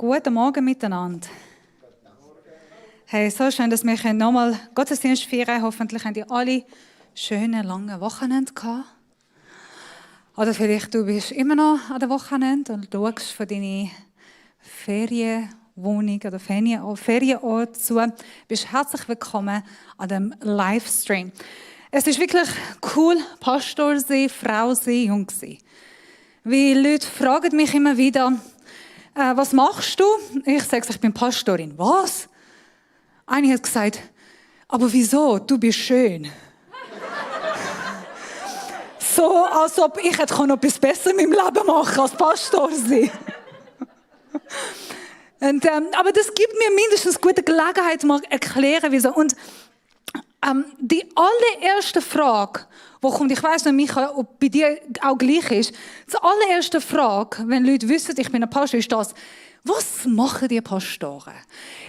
Guten Morgen miteinander. Hey, so schön, dass wir nochmal Gottesdienst feiern können. Hoffentlich haben die alle schöne, lange Wochenende gehabt. Oder vielleicht du bist immer noch an der Wochenende und schaust von deiner Ferienwohnung oder Ferienort zu. Du bist herzlich willkommen an dem Livestream. Es ist wirklich cool, Pastor sein, Frau sein, Jung sein. Weil Leute fragen mich immer wieder, was machst du? Ich sage, ich bin Pastorin. Was? Eine hat gesagt, aber wieso? Du bist schön. So, als ob ich noch etwas Besseres in meinem Leben machen als Pastor sein. Aber das gibt mir mindestens eine gute Gelegenheit, mal erklären, wieso. Und die allererste Frage, die kommt, ich weiss nicht, Micha, ob bei dir auch gleich ist, die allererste Frage, wenn Leute wissen, ich bin ein Pastor, ist das, was machen die Pastoren?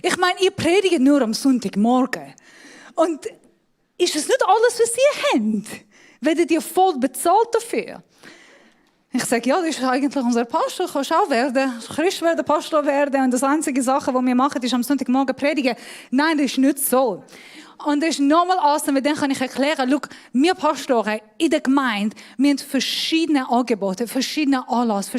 Ich meine, ihr predigt nur am Sonntagmorgen. Und ist es nicht alles, was ihr habt? Werdet ihr voll bezahlt dafür? Ich sage, ja, das ist eigentlich unser Pastor, du kannst auch werden, Christ werden, Pastor werden. Und das einzige Sache, die wir machen, ist am Sonntagmorgen predigen. Nein, das ist nicht so. Und das ist nochmal awesome, weil dann kann ich erklären, schau, wir Pastoren in der Gemeinde, wir haben verschiedene Angebote, verschiedene Anlässe,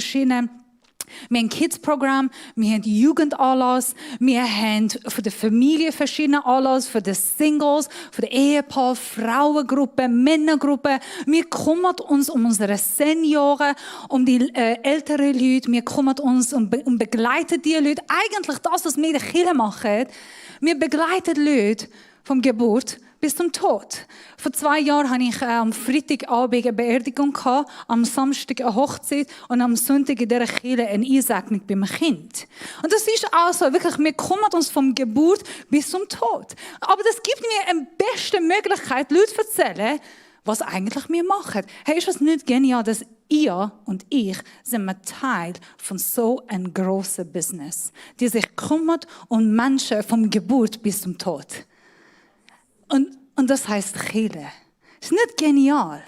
wir haben Kids-Programm, wir haben Jugendanlass, wir haben für die Familie verschiedene Anlass, für die Singles, für die Ehepaar, Frauengruppen, Männergruppen. Wir kümmern uns um unsere Senioren, um die älteren Leute, wir kümmern uns und begleiten die Leute. Eigentlich das, was wir in der Kirche machen, wir begleiten Leute vom Geburt bis zum Tod. Vor 2 Jahren hatte ich am Freitagabend eine Beerdigung, am Samstag eine Hochzeit und am Sonntag in dieser Kirche eine Einsegnung bei meinem Kind. Und das ist auch so, wirklich, wir kümmern uns vom Geburt bis zum Tod. Aber das gibt mir eine beste Möglichkeit, Leute zu erzählen, was eigentlich wir machen. Hey, ist das nicht genial, dass ihr und ich sind ein Teil von so einem grossen Business, die sich kümmert um Menschen vom Geburt bis zum Tod. Und das heisst Kirche. Ist nicht genial?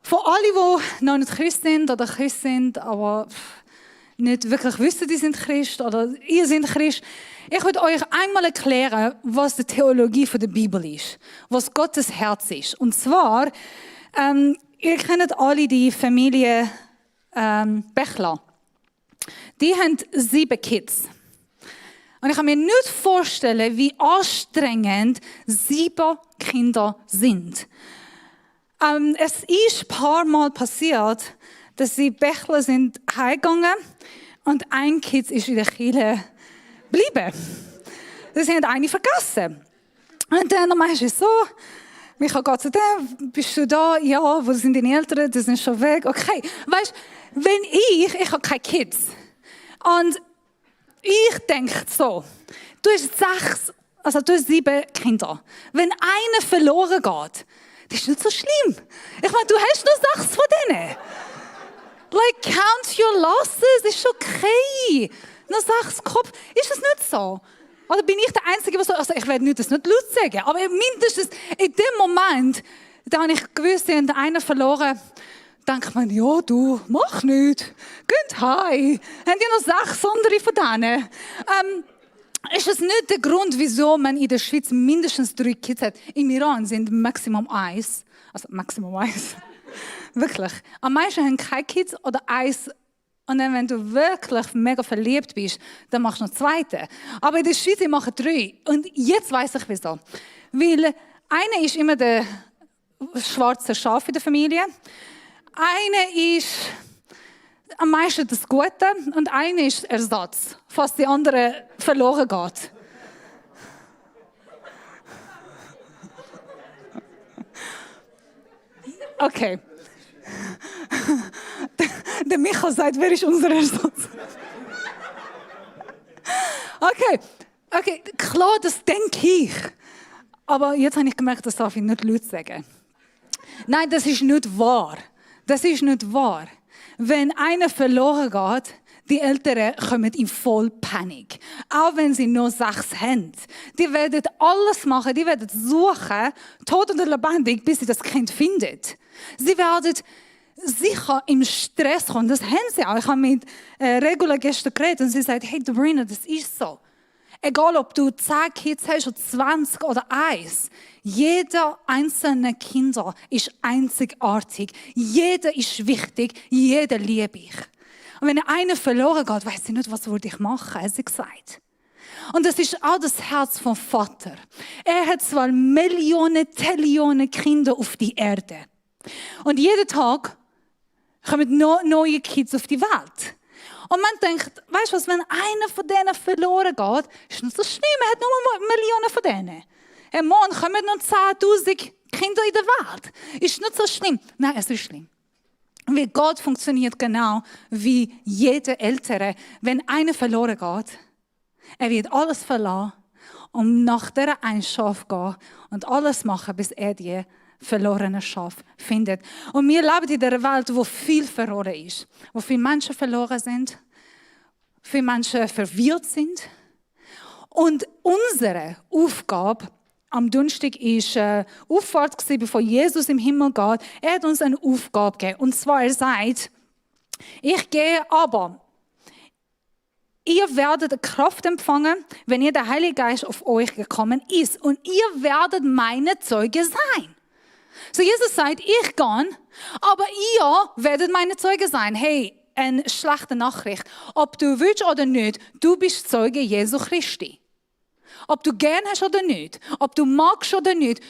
Für alle, die noch nicht Christ sind oder Christ sind, aber nicht wirklich wissen, die sind Christ oder ihr seid Christ, ich will euch einmal erklären, was die Theologie der Bibel ist, was Gottes Herz ist. Und zwar, ihr kennt alle die Familie Bechler. Die haben 7 Kids. Und ich kann mir nicht vorstellen, wie anstrengend 7 Kinder sind. Es ist ein paar Mal passiert, dass die Bechler sind heimgegangen und ein Kind ist in der Kirche geblieben. Sie haben eine vergessen. Und dann meinst du so, Micha geht zu dem, bist du da? Ja, wo sind deine Eltern? Die sind schon weg. Okay, weißt du, wenn ich habe keine Kids. Und ich denke so, du hast 7 Kinder. Wenn einer verloren geht, das ist nicht so schlimm. Ich meine, du hast nur 6 von denen. Like, count your losses, ist okay. Nur 6 Kopf, ist das nicht so? Oder bin ich der Einzige, der so, also ich werde das nicht laut sagen, aber mindestens in dem Moment, da habe ich gewusst, sie haben einen verloren, denkt man, ja, du, mach nichts. Geht heim. Haben die noch 6 andere von denen? Ist das nicht der Grund, wieso man in der Schweiz mindestens 3 Kids hat? Im Iran sind Maximum 1. Also Maximum 1. Wirklich. Am meisten haben keine Kids oder 1. Und dann, wenn du wirklich mega verliebt bist, dann machst du noch 2. Aber in der Schweiz machen 3. Und jetzt weiss ich wieso. Weil einer ist immer der schwarze Schaf in der Familie. Eine ist am meisten das Gute und eine ist Ersatz, falls die andere verloren geht. Okay. Der Micha sagt, wer ist unser Ersatz? Okay, klar, das denke ich. Aber jetzt habe ich gemerkt, das darf ich nicht laut sagen. Nein, das ist nicht wahr. Das ist nicht wahr. Wenn einer verloren geht, die Eltern kommen in voll Panik. Auch wenn sie nur 6 haben. Die werden alles machen, die werden suchen, tot oder lebendig, bis sie das Kind finden. Sie werden sicher im Stress kommen. Das haben sie auch. Ich habe mit Regula gestern geredet und sie sagt, hey Dorina, das ist so. Egal, ob du 10 Kids hast oder 20 oder 1. Jeder einzelne Kind ist einzigartig. Jeder ist wichtig. Jeder liebe ich. Und wenn einer verloren geht, weiss ich nicht, was würde ich machen, hat sie gesagt. Und das ist auch das Herz vom Vater. Er hat zwar Millionen, Trillionen Kinder auf die Erde. Und jeden Tag kommen neue Kids auf die Welt. Und man denkt, weißt du was, wenn einer von denen verloren geht, ist nicht so schlimm, er hat nur Millionen von denen. Morgen kommen noch 10.000 Kinder in der Welt. Ist nicht so schlimm. Nein, es ist schlimm. Wie Gott funktioniert genau wie jeder Ältere. Wenn einer verloren geht, er wird alles verlassen, um nach dieser einen Schaf gehen und alles machen, bis er die verlorene Schaf findet. Und wir leben in einer Welt, wo viel verloren ist, wo viele Menschen verloren sind, viele Menschen verwirrt sind. Und unsere Aufgabe am Donnerstag war Auffahrt, bevor Jesus im Himmel geht. Er hat uns eine Aufgabe gegeben. Und zwar, er sagt, ich gehe aber. Ihr werdet eine Kraft empfangen, wenn ihr der Heilige Geist auf euch gekommen ist. Und ihr werdet meine Zeuge sein. So Jesus sagt, ich gehe, aber ihr werdet meine Zeuge sein. Hey, eine schlechte Nachricht. Ob du willst oder nicht, du bist Zeuge Jesu Christi. Ob du gern hast oder nicht, ob du magst oder nicht,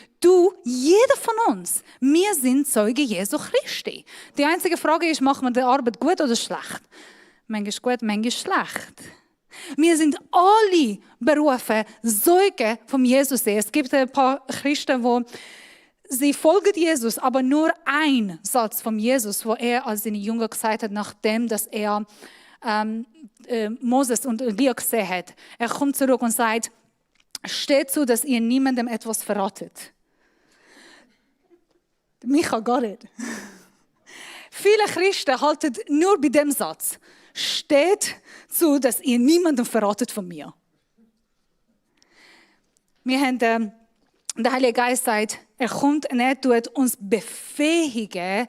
jeder von uns, wir sind Zeuge Jesu Christi. Die einzige Frage ist, machen wir die Arbeit gut oder schlecht? Manchmal gut, manchmal schlecht. Wir sind alle berufen, Zeuge von Jesus. Es gibt ein paar Christen, sie folgen Jesus, aber nur ein Satz von Jesus, wo er als seine Jünger gesagt hat, nachdem dass er Moses und Elia gesehen hat. Er kommt zurück und sagt, steht zu, dass ihr niemandem etwas verratet. Micha gar nicht. Viele Christen halten nur bei dem Satz. Steht zu, dass ihr niemandem verratet von mir. Wir haben, der Heilige Geist sagt, er kommt und er tut uns befähigen,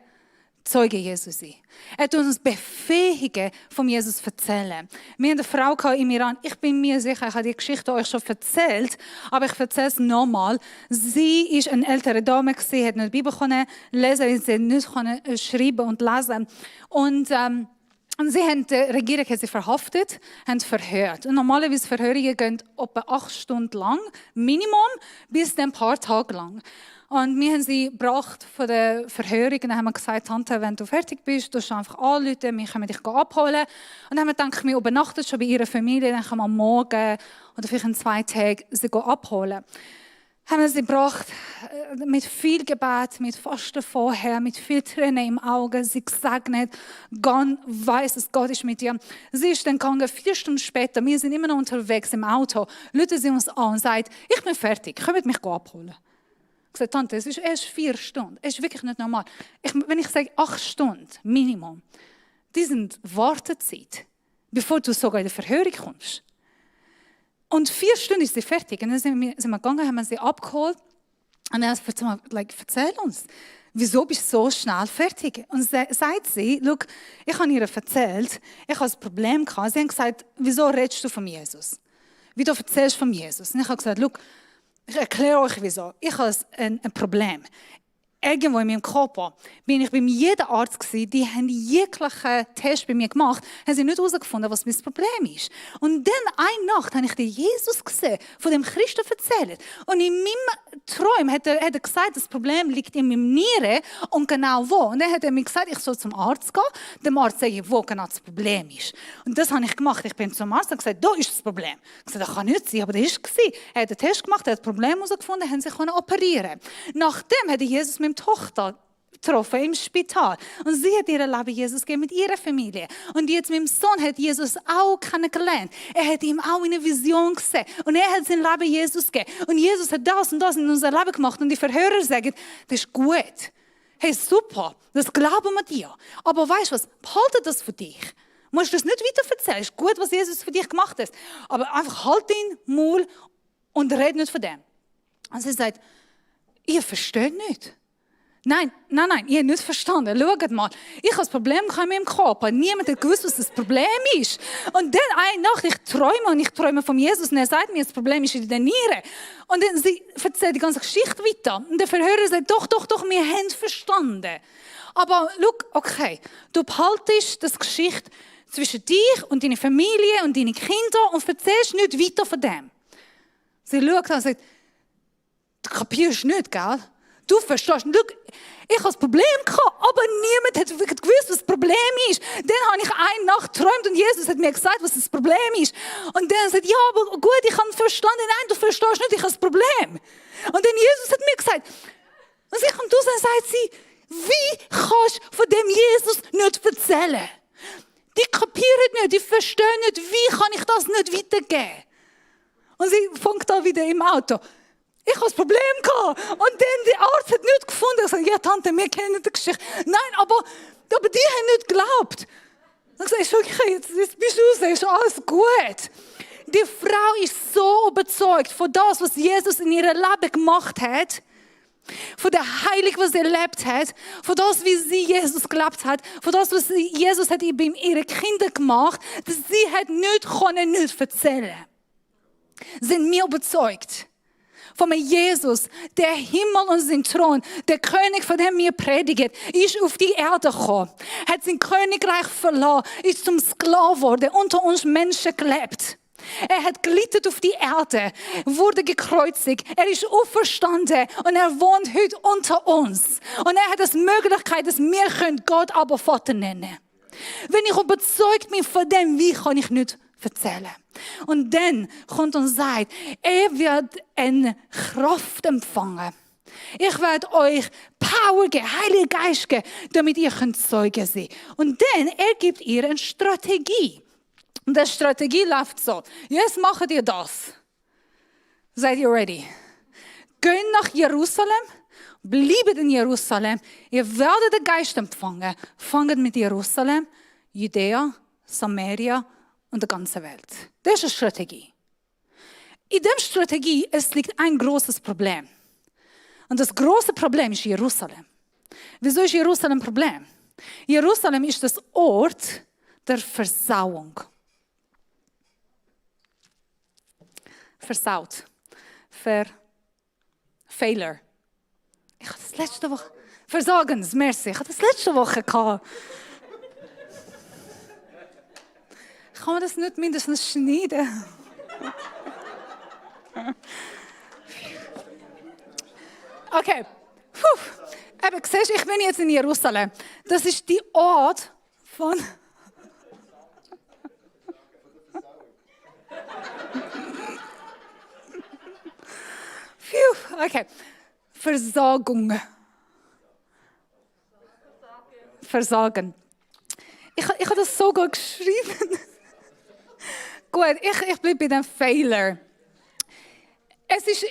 Zeuge Jesus sein. Er tut uns befähigen, von Jesus erzählen. Wir haben eine Frau im Iran, ich bin mir sicher, ich habe die Geschichte euch schon erzählt, aber ich erzähle es nochmal. Sie war eine ältere Dame, sie hat nicht die Bibel lesen, sie nicht schreiben und lesen. Und sie haben, die Regierung hat sie verhaftet, haben verhört. Und normalerweise Verhörungen gehen etwa 8 Stunden lang, Minimum, bis ein paar Tage lang. Und wir haben sie gebracht von der Verhörung und dann haben wir gesagt, Tante, wenn du fertig bist, du einfach anrufen, wir können dich abholen. Und dann haben wir gedacht, wir übernachten schon bei ihrer Familie, dann können wir am Morgen oder vielleicht in 2 Tagen sie abholen. Haben wir sie gebracht, mit viel Gebet, mit Fasten vorher, mit viel Tränen im Auge, sie gesegnet, Gott weiss, dass Gott ist mit dir. Sie ist dann gegangen, 4 Stunden später, wir sind immer noch unterwegs im Auto, rufen sie uns an und sagen, ich bin fertig, könnt mich abholen. Ich sage, Tante, es ist erst 4 Stunden. Es ist wirklich nicht normal. Wenn ich sage 8 Stunden Minimum, die sind Wartezeit, bevor du sogar in die Verhörung kommst. Und 4 Stunden ist sie fertig. Und dann sind wir gegangen, haben sie abgeholt. Und dann hat sie erzähl uns, wieso bist du so schnell fertig? Und sagt sie, schau, ich habe ihr erzählt, ich habe ein Problem gehabt. Sie haben gesagt, wieso redest du von Jesus? Wie du erzählst von Jesus? Und ich habe gesagt, schau, ich erkläre euch wieso. Ich habe ein Problem. Irgendwo in meinem Körper bin ich bei jedem Arzt gewesen, die haben jeglichen Test bei mir gemacht, haben sie nicht herausgefunden, was mein Problem ist. Und dann eine Nacht habe ich den Jesus gesehen, von dem Christus erzählt. Und in meinem Traum hat er gesagt, das Problem liegt in meinem Nieren und genau wo. Und dann hat er mir gesagt, ich soll zum Arzt gehen, dem Arzt sagen, wo genau das Problem ist. Und das habe ich gemacht. Ich bin zum Arzt und gesagt, da ist das Problem. Ich gesagt, das kann nicht sein, aber das war es. Er hat den Test gemacht, er hat das Problem herausgefunden, haben sie operieren. Nachdem hat Jesus mit Tochter getroffen im Spital. Und sie hat ihr Leben Jesus gegeben mit ihrer Familie. Und jetzt mit dem Sohn hat Jesus auch kennengelernt. Er hat ihm auch in einer Vision gesehen. Und er hat sein Leben Jesus gegeben. Und Jesus hat das und das in unser Leben gemacht. Und die Verhörer sagen, das ist gut. Hey, super, das glauben wir dir. Aber weißt du was, behalte das für dich. Du musst das nicht weiter erzählen. Es ist gut, was Jesus für dich gemacht hat. Aber einfach halt ihn Maul und red nicht von dem. Und sie sagt, ihr versteht nicht. Nein, ihr habt nicht verstanden. Schaut mal, ich habe das Problem mit meinem Körper. Niemand hat gewusst, was das Problem ist. Und dann eine Nacht, ich träume von Jesus und er sagt mir, das Problem ist in den Nieren. Und dann sie erzählt die ganze Geschichte weiter. Und der Verhörer sagt, doch, wir haben verstanden. Aber schau, okay, du behaltest das Geschichte zwischen dich und deiner Familie und deinen Kindern und erzählst nicht weiter von dem. Sie schaut und sagt, du kapierst nicht, gell? Du verstehst. Schau, ich hatte das Problem gehabt, aber niemand hat wirklich gewusst, was das Problem ist. Dann habe ich eine Nacht geträumt und Jesus hat mir gesagt, was das Problem ist. Und dann sagt ja, aber gut, ich habe verstanden. Nein, du verstehst nicht, ich habe das Problem. Und dann Jesus hat mir gesagt, und sie kommt raus und sagt sie, wie kannst du von dem Jesus nicht erzählen? Die kapieren nicht, die verstehen nicht, wie kann ich das nicht weitergeben? Und sie fängt da wieder im Auto. Ich habe das Problem gehabt. Und dann der Arzt hat nichts gefunden. Ich sage, ja Tante, wir kennen die Geschichte. Nein, aber die haben nicht geglaubt. Dann sage ich, okay, jetzt bist du raus, ist alles gut. Die Frau ist so überzeugt von das, was Jesus in ihrem Leben gemacht hat, von der Heilig, was sie erlebt hat, von das, wie sie Jesus gelebt hat, von das, was Jesus hat bei ihren Kindern gemacht, dass sie hat nicht erzählen. Sind wir überzeugt von Jesus, der Himmel und sein Thron, der König, von dem wir predigen, ist auf die Erde gekommen, hat sein Königreich verlassen, ist zum Sklaven geworden, unter uns Menschen gelebt. Er hat gelitten auf die Erde, wurde gekreuzigt, er ist auferstanden und er wohnt heute unter uns. Und er hat die Möglichkeit, dass wir Gott aber Vater nennen können. Wenn ich überzeugt bin von dem, wie kann ich nicht erzählen? Und dann kommt und sagt, er wird eine Kraft empfangen. Ich werde euch Power geben, Heiligen Geist geben, damit ihr Zeugen sein könnt. Und dann, er gibt ihr eine Strategie. Und die Strategie läuft so. Jetzt macht ihr das. Seid ihr ready? Geht nach Jerusalem, bleibt in Jerusalem. Ihr werdet den Geist empfangen. Fangt mit Jerusalem, Judäa, Samaria und der ganzen Welt. Das ist eine Strategie. In dieser Strategie liegt ein großes Problem. Und das große Problem ist Jerusalem. Wieso ist Jerusalem ein Problem? Jerusalem ist das Ort der Versauung. Versaut. Failure. Ich hatte das letzte Woche. Versagens, merci. Ich hatte das letzte Woche gehabt. Kann man das nicht mindestens schneiden? Okay. Eben, siehst du, ich bin jetzt in Jerusalem. Das ist die Ort von... Okay. Versagung. Versagen. Ich habe das so gut geschrieben. Gut, ich bleibe bei dem Fehler.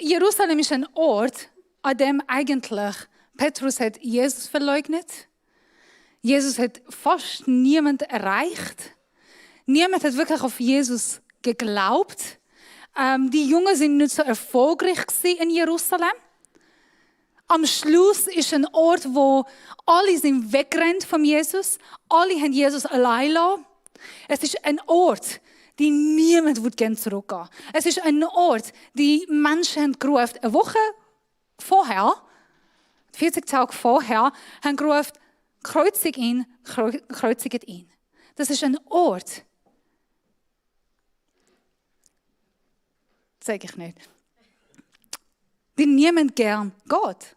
Jerusalem ist ein Ort, an dem eigentlich Petrus hat Jesus verleugnet. Jesus hat fast niemand erreicht. Niemand hat wirklich auf Jesus geglaubt. Die Jungen sind nicht so erfolgreich in Jerusalem. Am Schluss ist ein Ort, wo alle sind weggerannt von Jesus. Alle haben Jesus allein gelassen. Es ist ein Ort, die niemand gerne zurückgehen. Es ist ein Ort, die Menschen haben gerufen, eine Woche vorher, 40 Tage vorher, haben gerufen, kreuzigt ihn, kreuzigt ihn. Das ist ein Ort. Sage ich nicht. Die niemand gern Gott.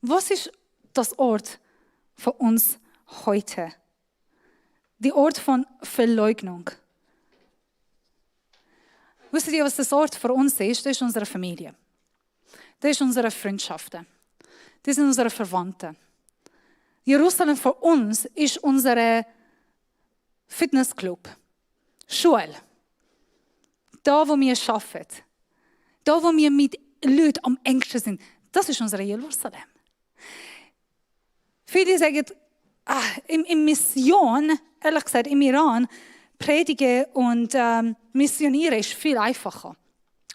Was ist das Ort für uns heute? Der Ort von Verleugnung. Wisst ihr, was das Ort für uns ist? Das ist unsere Familie. Das ist unsere Freundschaften. Das sind unsere Verwandten. Jerusalem für uns ist unser Fitnessclub. Schule. Da, wo wir arbeiten. Da, wo wir mit Leuten am engsten sind. Das ist unser Jerusalem. Viele sagen, in Mission, ehrlich gesagt, im Iran, predigen und missionieren ist viel einfacher.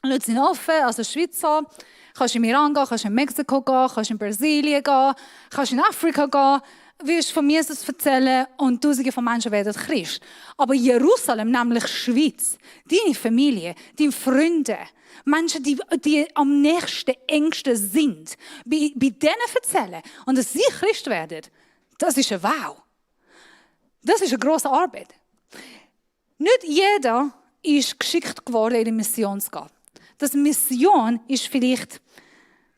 Leute sind offen, also Schweizer, Kannst in Iran gehen, kannst in Mexiko gehen, kannst in Brasilien gehen, kannst in Afrika gehen, wirst von Jesus erzählen und Tausende von Menschen werden Christ. Aber Jerusalem, nämlich Schweiz, deine Familie, deine Freunde, Menschen, die am nächsten, engsten sind, bei denen erzählen und dass sie Christ werden, das ist ein Wow. Das ist eine grosse Arbeit. Nicht jeder ist geschickt geworden, in die Mission zu gehen. Das Mission ist vielleicht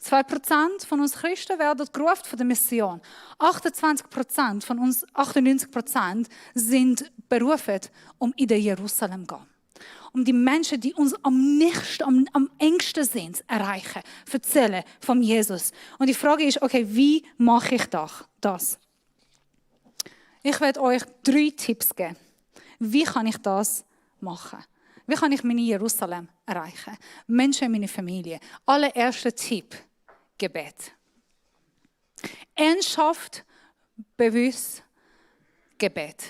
2% von uns Christen werden gerufen von der Mission. 28% von uns, 98% sind berufen, um in Jerusalem zu gehen. Um die Menschen, die uns am nächsten, am engsten sind, zu erreichen, erzählen von Jesus. Und die Frage ist, okay, wie mache ich das? Ich werde euch 3 Tipps geben. Wie kann ich das machen? Wie kann ich meine Jerusalem erreichen? Menschen in meiner Familie. Allererster Tipp: Gebet. Ernsthaft, bewusst Gebet.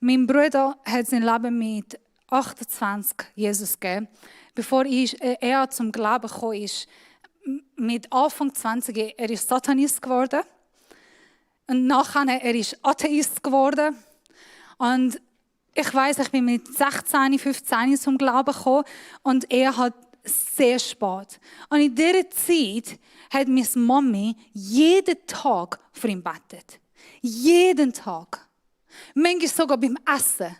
Mein Bruder hat sein Leben mit 28 Jesus gegeben. Bevor er zum Glauben gekommen ist, mit Anfang 20, er ist Satanist geworden. Und nachher er ist Atheist geworden. Und ich weiss, ich bin mit 16, 15 zum Glauben gekommen und er hat sehr spät. Und in dieser Zeit hat meine Mami jeden Tag für ihn gebetet. Jeden Tag. Manchmal sogar beim Essen.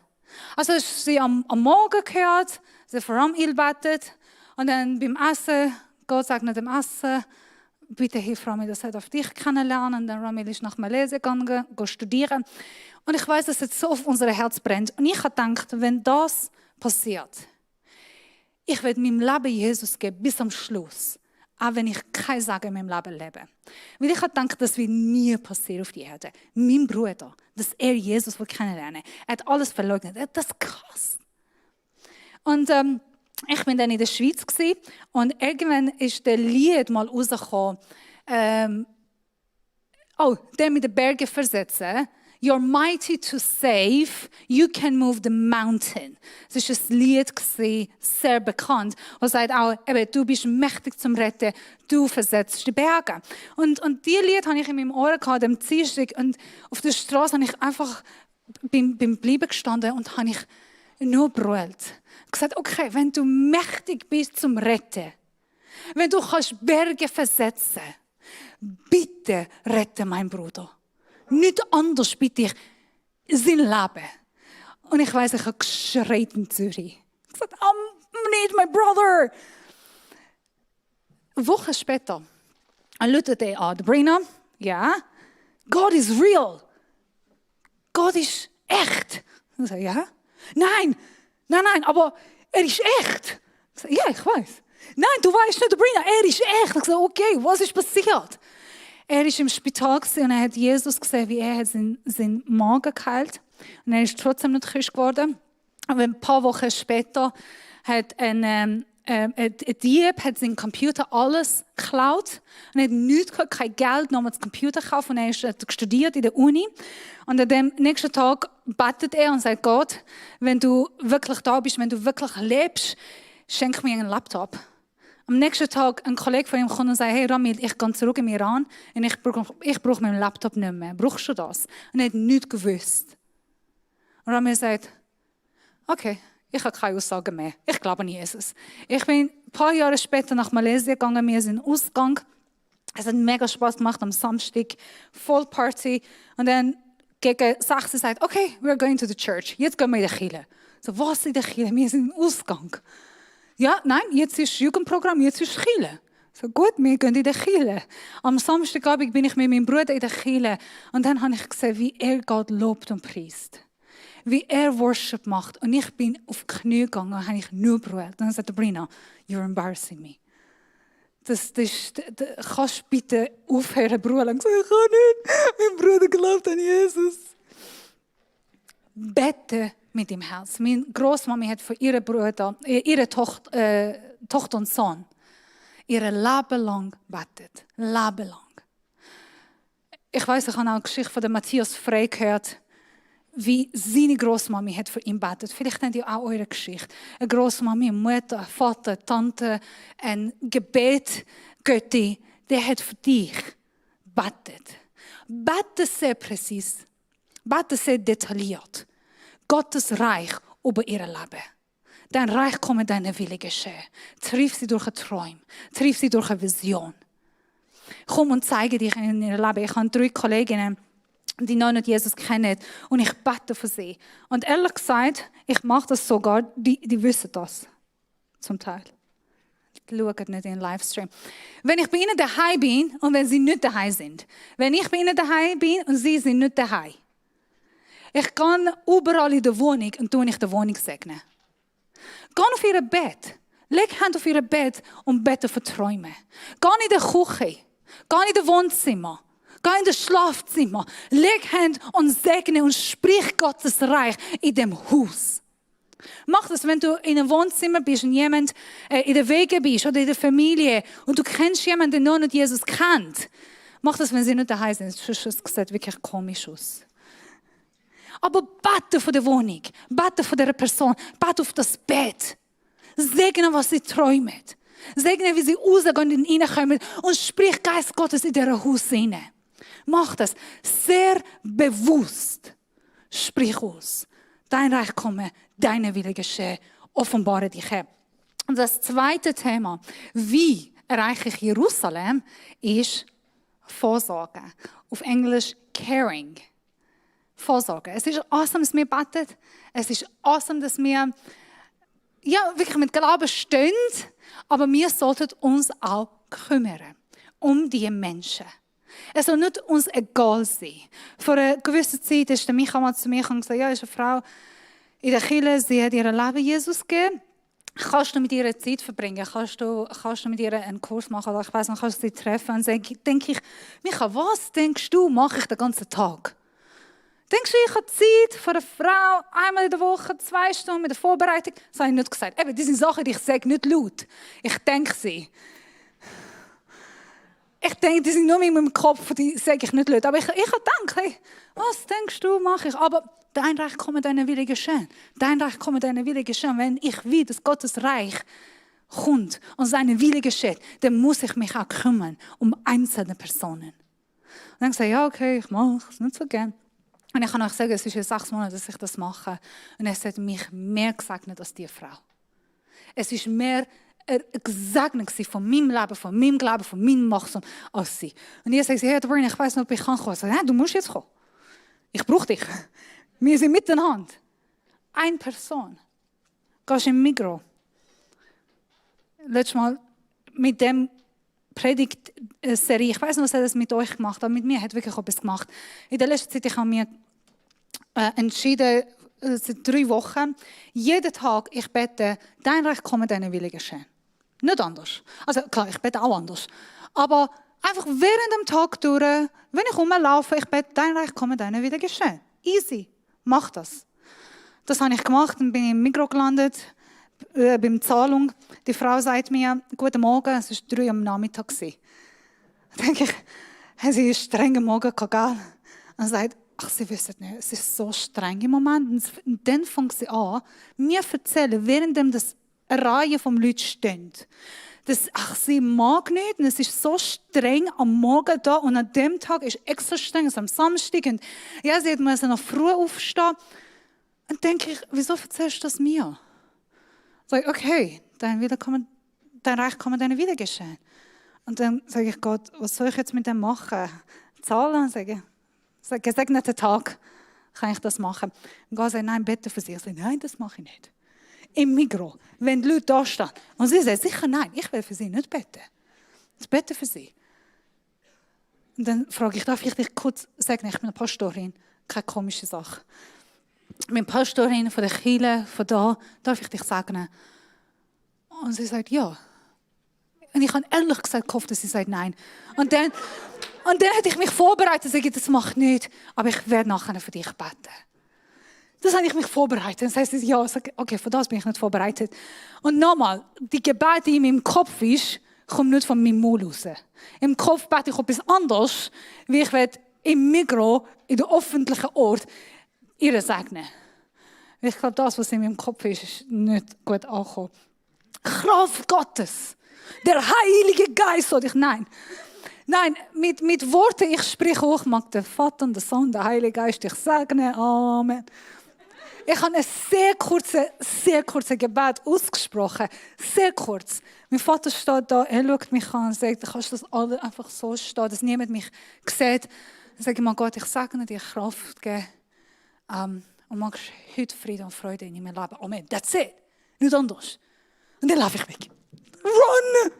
Also sie am Morgen gehört, sie vor allem gebetet und dann beim Essen, Gott sagt nach dem Essen, bitte hilf Ramil, das hat auf dich kennenlernen. Und dann Ramil ist nach Malaysia gegangen, studieren. Und ich weiss, dass es so auf unser Herz brennt. Und ich habe gedacht, wenn das passiert, ich werde meinem Leben Jesus geben bis zum Schluss. Auch wenn ich kein Sagen in meinem Leben lebe. Weil ich habe gedacht, das wird nie passieren auf die Erde. Mein Bruder, dass er Jesus kennenlernen will. Er hat alles verleugnet. Das ist krass. Und ich war dann in der Schweiz und irgendwann ist der Lied mal rausgekommen. Der mit den Bergen versetzen. You're mighty to save, you can move the mountain. Das war ein Lied, sehr bekannt, das sagt auch, du bist mächtig zum Retten, du versetzt die Berge. Und dieses Lied hatte ich in meinem Ohr gehabt, am Dienstag, und auf der Straße habe ich einfach beim Bleiben gestanden und habe ich nur brüllt. Gesagt, okay, wenn du mächtig bist zum Retten, wenn du kannst Berge versetzen, bitte rette meinen Bruder. Nicht anders bitte ich sein Leben. Und ich weiss, ich habe geschreit in Zürich. Ich habe gesagt, I need my brother. Wochen später ruft er an, Brina, ja, God is real. Gott ist echt. Ich sage, ja. Nein, aber er ist echt. Ich sage, ja, ich weiß. Nein, du weißt nicht, Brina, er ist echt. Ich sage, okay, was ist passiert? Er war im Spital und er hat Jesus gesehen, wie er seinen Magen geheilt. Und er ist trotzdem nicht Christ geworden. Und ein paar Wochen später hat ein Dieb seinen Computer alles geklaut. Und er hat nichts gehabt, kein Geld, noch mal das Computer gekauft. Und er hat studiert in der Uni. Und an dem nächsten Tag betet er und sagt, Gott, wenn du wirklich da bist, wenn du wirklich lebst, schenk mir einen Laptop. Am nächsten Tag ein Kollege von ihm kommt und sagt, hey Ramil, ich gehe zurück in Iran und ich brauche meinen Laptop nicht mehr. Brauchst du das? Und er hat nichts gewusst. Und Ramil sagt, okay, ich habe keine Aussagen mehr. Ich glaube an Jesus. Ich bin ein paar Jahre später nach Malaysia gegangen, wir sind Ausgang. Es hat mega Spaß gemacht am Samstag, voll Party. Und dann gegen 6 sagt, okay, we're going to the church. Jetzt gehen wir in die Kirche. So, was in der Kirche? Wir sind im Ausgang. Ja, nein, jetzt ist Jugendprogramm, jetzt ist Kirche. So gut, wir gehen in die Kirche. Am Samstagabend bin ich mit meinem Bruder in der Kirche und dann habe ich gesehen, wie er Gott lobt und preist. Wie er Worship macht. Und ich bin auf die Knie gegangen und habe ich nur brüllt. Und dann sagte Brina, you're embarrassing me. Kannst du bitte aufhören brüllen? Ich sage, ich kann nicht. Mein Bruder glaubt an Jesus. Bete mit dem Herz. Meine Großmami hat für ihre Tochter und Sohn ihr Leben lang betet. Leben lang. Ich weiss, ich habe auch eine Geschichte von Matthias Frey gehört. wie seine Großmami hat für ihn betet. Vielleicht habt ihr auch eure Geschichte. Eine Großmami, eine Mutter, ein Vater, eine Tante, ein Gebet, Götti, der hat für dich betet. Bete sehr präzise. Bete sehr detailliert. Gottes Reich über ihr Leben. Dein Reich komme, deine Wille geschehen. Triff sie durch ein Traum. Triff sie durch eine Vision. Komm und zeige dich in ihrem Leben. Ich habe 3 Kolleginnen, die noch nicht Jesus kennen. Und ich bete für sie. Und ehrlich gesagt, ich mache das sogar, die wissen das. Zum Teil. Die schauen nicht in den Livestream. Wenn ich bei ihnen daheim bin und wenn sie nicht daheim sind. Wenn ich bei ihnen daheim bin und sie sind nicht daheim. Ich gehe überall in der Wohnung und tue ich die Wohnung segnen. Geh auf ihr Bett. Leg Hand auf ihr Bett und bete für Träume. Geh in die Küche. Geh in das Wohnzimmer. Geh in das Schlafzimmer. Leg Hand und segne und sprich Gottes Reich in dem Haus. Mach das, wenn du in einem Wohnzimmer bist und jemand in der Wege bist oder in der Familie und du kennst jemanden, der noch nicht Jesus kennt. Mach das, wenn sie nicht daheim sind. Das sieht wirklich komisch aus. Aber bete für die Wohnung, bete für diese Person, bete auf das Bett. Segne, was sie träumen. Segne, wie sie rausgehen und reinkommen und sprich Geist Gottes in diesem Haus hinein. Mach das sehr bewusst. Sprich aus. Dein Reich komme, deine Wille geschehe, offenbare dich her. Und das zweite Thema, wie erreiche ich Jerusalem, ist Vorsorge. Auf Englisch caring. Vorsorge. Es ist awesome, dass wir beten. Es ist awesome, dass wir wirklich mit Glauben stehen. Aber wir sollten uns auch kümmern um die Menschen. Es soll nicht uns egal sein. Vor einer gewissen Zeit ist der Micha mal zu mir und gesagt, ja, ist eine Frau in der Kirche, sie hat ihr Leben Jesus gegeben. Kannst du mit ihr Zeit verbringen? Kannst du mit ihr einen Kurs machen? Oder ich weiss noch, kannst du sie treffen? Und dann denke ich, Micha, was denkst du, mache ich den ganzen Tag? Denkst du, ich habe Zeit für eine Frau, einmal in der Woche, 2 Stunden mit der Vorbereitung? Das habe ich nicht gesagt. Eben, das sind Sachen, die ich sage nicht laut. Ich denke sie. Ich denke, die sind nur in meinem Kopf, die sage ich nicht laut. Aber ich habe gedacht, hey, was denkst du, mache ich? Aber dein Reich komme, deine Wille geschehen. Dein Reich komme, deine Wille geschehen. Wenn ich will, dass Gottes Reich kommt und seine Wille geschieht, dann muss ich mich auch kümmern um einzelne Personen. Und dann sage ich, ja, okay, ich mache es nicht so gern. Und ich kann euch sagen, es ist jetzt 6 Monate, dass ich das mache. Und es hat mich mehr gesegnet als diese Frau. Es ist mehr gesegnet von meinem Leben, von meinem Glauben, von meinem Wachstum als sie. Und ich sage, hey, Doreen, ich weiss nicht, ob ich kann kommen. Ich sage, du musst jetzt kommen. Ich brauche dich. Wir sind miteinander. Eine Person. Gehst im Migros. Letztes Mal mit dem Predigtserie, ich weiss nicht, was er das mit euch gemacht hat, aber mit mir hat wirklich etwas gemacht. In der letzten Zeit, ich habe mir entschieden, seit 3 Wochen, jeden Tag, ich bete, dein Reich komme, deine Wille geschehen. Nicht anders. Also klar, ich bete auch anders. Aber einfach während dem Tag durch, wenn ich rumlaufe, ich bete, dein Reich komme, deine Wille geschehen. Easy. Mach das. Das habe ich gemacht und bin im Migros gelandet, beim Zahlung. Die Frau sagt mir, guten Morgen, es war 3 am Nachmittag. Da denke ich, sie einen strengen Morgen gehabt. Und sagt, ach, sie wissen nicht, es ist so streng im Moment. Und dann fängt sie an, mir zu erzählen, während das eine Reihe von Leuten steht, dass sie mag nicht und es ist so streng am Morgen da und an dem Tag ist extra streng, also am Samstag. Und ja, sie musste noch früh aufstehen. Und denke ich, wieso erzählst du das mir? Sag okay, dein Reich komme, deine Wille geschehen. Und dann sage ich Gott, was soll ich jetzt mit dem machen? Zahlen? Sage gesegneten Tag kann ich das machen. Und Gott sagt, nein, bete für sie. Ich sage, nein, das mache ich nicht. Im Migros, wenn die Leute da stehen. Und sie sagen, sicher nein, ich will für sie nicht beten. Ich bete für sie. Und dann frage ich, darf ich dich kurz segnen? Ich bin eine Pastorin, keine komische Sache. Ich bin Pastorin von der Kirche, von da, darf ich dich segnen? Und sie sagt, ja. Und ich habe ehrlich gesagt gehofft, dass sie sagt, nein. Und dann hätte ich mich vorbereitet und sage, das mache ich nicht, aber ich werde nachher für dich beten. Das habe ich mich vorbereitet. Dann sagt sie, ja, sage, okay, für das bin ich nicht vorbereitet. Und nochmal, die Gebete, die in meinem Kopf ist, kommen nicht von meinem Mund raus. Im Kopf bete ich etwas anderes, wie ich im Migros, in der öffentlichen Ort, ihr segnen. Ich glaube, das, was in meinem Kopf ist, ist nicht gut angekommen. Kraft Gottes. Der Heilige Geist. Nein, mit Worten, ich spreche auch, mag der Vater und der Sohn, der Heilige Geist, ich segne, Amen. Ich habe ein sehr kurzes Gebet ausgesprochen. Sehr kurz. Mein Vater steht da, er schaut mich an und sagt, kannst du das alle einfach so stehen, dass niemand mich sieht. Dann sage ich mal, Gott, ich segne dir Kraft geben. Und magst heute Frieden und Freude in meinem Leben. Amen. That's it. Nicht anders. Und dann laufe ich weg. Run!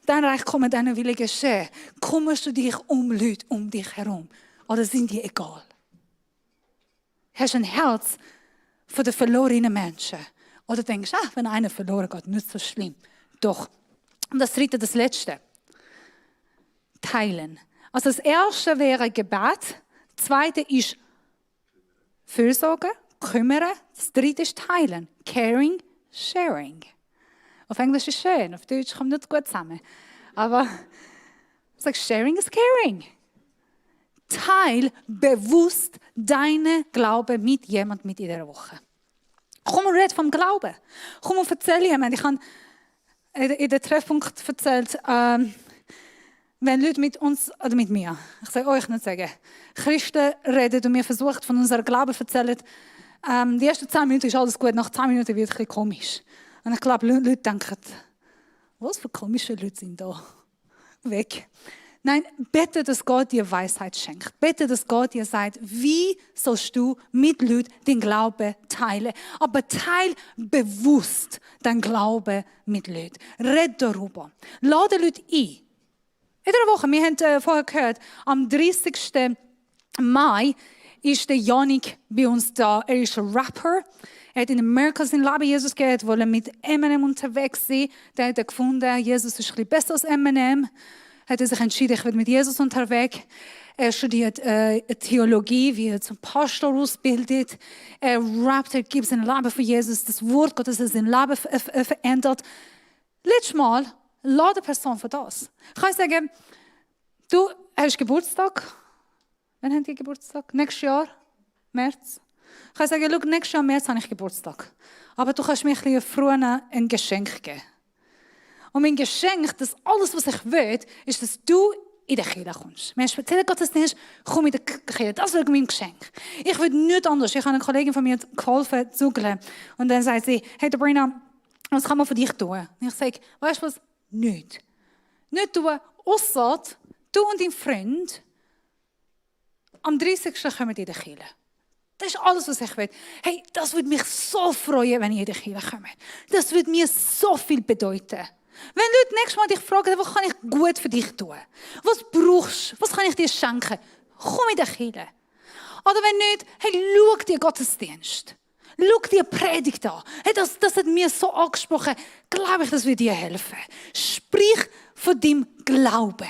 Dein Reich kommen, deine Wille geschehen. Kümmerst du dich um Leute um dich herum? Oder sind die egal? Hast du ein Herz für die verlorenen Menschen? Oder denkst du, wenn einer verloren geht, nicht so schlimm. Doch. Und das dritte, das letzte. Teilen. Also das erste wäre Gebet. Das zweite ist Fürsorge, kümmern. Das dritte ist Teilen. Caring, sharing. Auf Englisch ist schön, auf Deutsch kommt nicht gut zusammen. Aber sharing is caring. Teil bewusst deinen Glauben mit jemandem mit in dieser Woche. Komm und red vom Glauben. Komm und erzähl jemand. Ich habe in der Treffpunkt erzählt, wenn Leute mit uns, oder mit mir, ich sage euch nicht sagen, Christen reden und mir versucht von unserem Glauben erzählen, die ersten 10 Minuten ist alles gut, nach 10 Minuten wird es ein bisschen komisch. Und ich glaube, Leute denken, was für komische Leute sind da? Weg. Nein, bete, dass Gott dir Weisheit schenkt. Bete, dass Gott dir sagt, wie sollst du mit Leuten den Glauben teilen. Aber teil bewusst den Glauben mit Leuten. Red darüber. Lade Leute ein. In der Woche, wir haben vorher gehört, am 30. Mai ist der Janik bei uns da. Er ist ein Rapper. Er hat in Amerika sein Leben Jesus gegeben, weil er mit Eminem unterwegs war. Der hat gefunden, Jesus ist ein bisschen besser als Eminem. Hat er sich entschieden, ich will mit Jesus unterwegs. Er studiert Theologie, wie er zum Pastor ausbildet. Er rappt, er gibt sein Leben für Jesus. Das Wort Gottes hat sein Leben verändert. Letztes Mal lade eine Person für das. Ich kann sagen, du hast Geburtstag. Wann habt ihr Geburtstag? Nächstes Jahr? März? Ich kann sagen, schau, nächstes Jahr März habe ich Geburtstag. Aber du kannst mir ein bisschen früher ein Geschenk geben. Und mein Geschenk, das alles, was ich will, ist, dass du in die Kirche kommst. Wenn du speziell Gottesdienst, komm in die Kirche. Das ist mein Geschenk. Ich will nichts anderes. Ich habe einer Kollegin von mir geholfen, zu zugeln. Und dann sagt sie, hey Sabrina, was kann man für dich tun? Und ich sage, weißt du was? Nichts. Nicht tun, ausser du und dein Freund am 30. kommen in die Kirche. Das ist alles, was ich will. Hey, das würde mich so freuen, wenn ihr in die Kirche kommt. Das würde mir so viel bedeuten. Wenn Leute nächstes Mal dich fragen, was kann ich gut für dich tun? Was brauchst du? Was kann ich dir schenken? Komm in die Kirche. Oder wenn nicht, hey, schau dir Gottesdienst. Schau dir Predigt an. Hey, das hat mir so angesprochen. Glaube ich, das wird dir helfen. Sprich von deinem Glauben.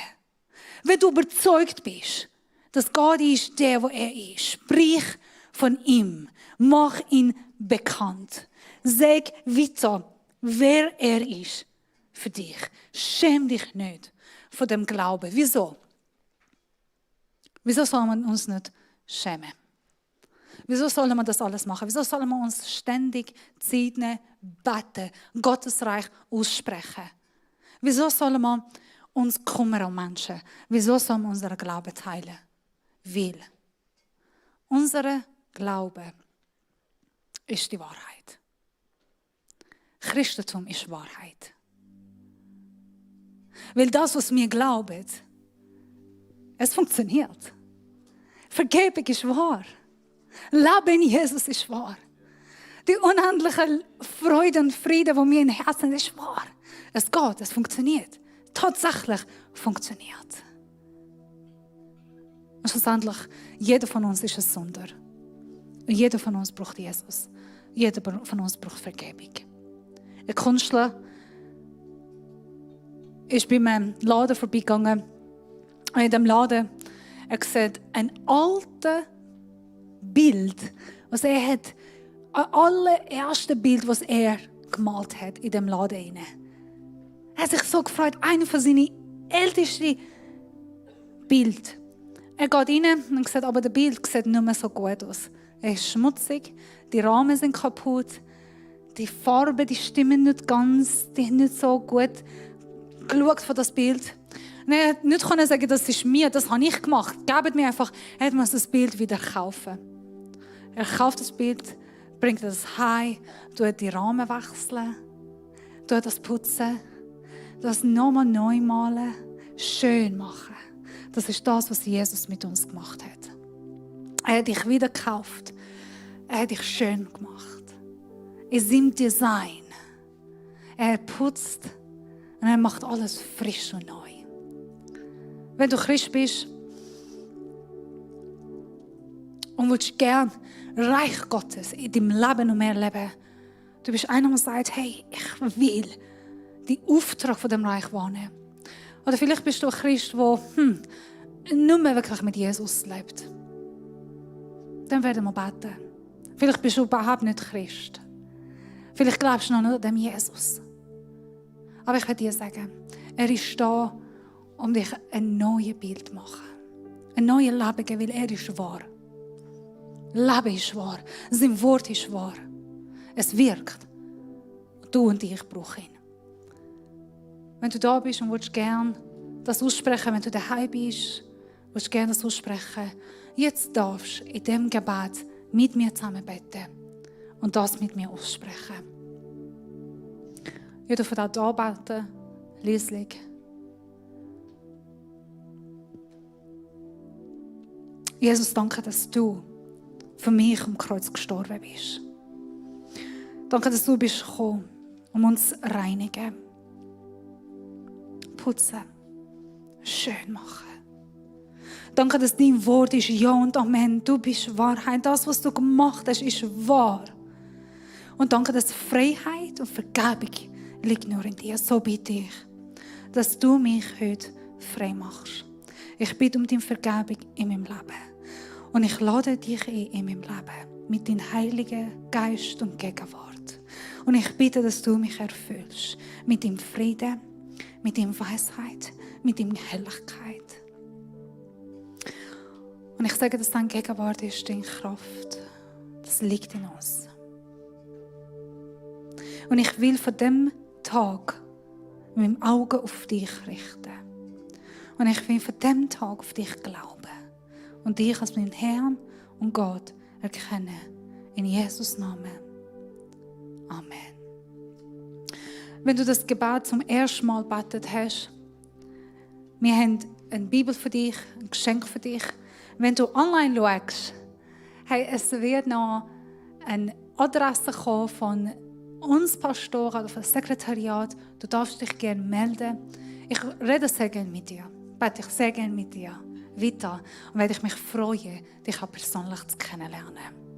Wenn du überzeugt bist, dass Gott ist der, wo er ist. Sprich von ihm. Mach ihn bekannt. Sag weiter, wer er ist für dich. Schäm dich nicht von dem Glauben. Wieso? Wieso soll man uns nicht schämen? Wieso sollen wir das alles machen? Wieso sollen wir uns ständig Zeit nehmen, beten, Gottes Reich aussprechen? Wieso sollen wir uns kümmern um Menschen? Wieso sollen wir unseren Glauben teilen? Weil unser Glaube ist die Wahrheit. Christentum ist Wahrheit. Weil das, was wir glauben, es funktioniert. Vergebung ist wahr. Leben in Jesus ist wahr. Die unendliche Freude und Friede, die wir im Herzen haben, ist wahr. Es geht, es funktioniert. Tatsächlich funktioniert. Und schlussendlich, jeder von uns ist ein Sünder. Und jeder von uns braucht Jesus. Jeder von uns braucht Vergebung. Ein Künstler ist bei einem Laden vorbeigegangen. Und in diesem Laden er sieht ein altes Bild, was er hat, das allererste Bild, was er gemalt hat in dem Laden. Er hat sich so gefreut, einer von seinen ältesten Bild. Er geht rein und sagt, aber das Bild sieht nicht mehr so gut aus. Er ist schmutzig, die Rahmen sind kaputt, die Farben, die stimmen nicht ganz, die haben nicht so gut geschaut von das Bild. Und er hat nicht sagen, das ist mir, das habe ich gemacht. Gebt mir einfach, er muss das Bild wieder kaufen. Er kauft das Bild, bringt das heim, tut die Rahmen wechseln, tut das putzen, das nochmal neu malen, schön machen. Das ist das, was Jesus mit uns gemacht hat. Er hat dich wieder gekauft. Er hat dich schön gemacht. In seinem Design. Er putzt und er macht alles frisch und neu. Wenn du Christ bist und willst gern Reich Gottes in deinem Leben noch mehr leben, du bist einer, der sagt, hey, ich will den Auftrag von dem Reich wahrnehmen. Oder vielleicht bist du ein Christ, der nicht mehr wirklich mit Jesus lebt. Dann werden wir beten. Vielleicht bist du überhaupt nicht Christ. Vielleicht glaubst du noch nicht an dem Jesus. Aber ich will dir sagen, er ist da, um dich ein neues Bild zu machen. Ein neues Leben geben, weil er ist wahr. Leben ist wahr. Sein Wort ist wahr. Es wirkt. Du und ich brauchen ihn. Wenn du da bist und willst gerne das aussprechen, wenn du daheim bist, willst du gerne das aussprechen, jetzt darfst du in diesem Gebet mit mir zusammen beten und das mit mir aussprechen. Ihr dürft auch da beten, leislich. Jesus, danke, dass du für mich am Kreuz gestorben bist. Danke, dass du bist gekommen, um uns zu reinigen, putzen, schön machen. Danke, dass dein Wort ist Ja und Amen. Du bist Wahrheit. Das, was du gemacht hast, ist wahr. Und danke, dass Freiheit und Vergebung liegt nur in dir. So bitte ich, dass du mich heute frei machst. Ich bitte um deine Vergebung in meinem Leben. Und ich lade dich in meinem Leben mit deinem Heiligen Geist und Gegenwart. Und ich bitte, dass du mich erfüllst mit deinem Frieden, mit deiner Weisheit, mit deiner Herrlichkeit. Und ich sage, dass deine Gegenwart ist, deine Kraft. Das liegt in uns. Und ich will von dem Tag mit dem Auge auf dich richten. Und ich will von dem Tag auf dich glauben. Und dich als meinen Herrn und Gott erkennen. In Jesus' Namen. Amen. Wenn du das Gebet zum ersten Mal gebetet hast, wir haben eine Bibel für dich, ein Geschenk für dich. Wenn du online schaust, hey, es wird noch eine Adresse kommen von uns Pastoren oder vom Sekretariat. Du darfst dich gerne melden. Ich rede sehr gerne mit dir. Bete ich sehr gerne mit dir weiter und werde ich mich freuen, dich auch persönlich zu kennenlernen.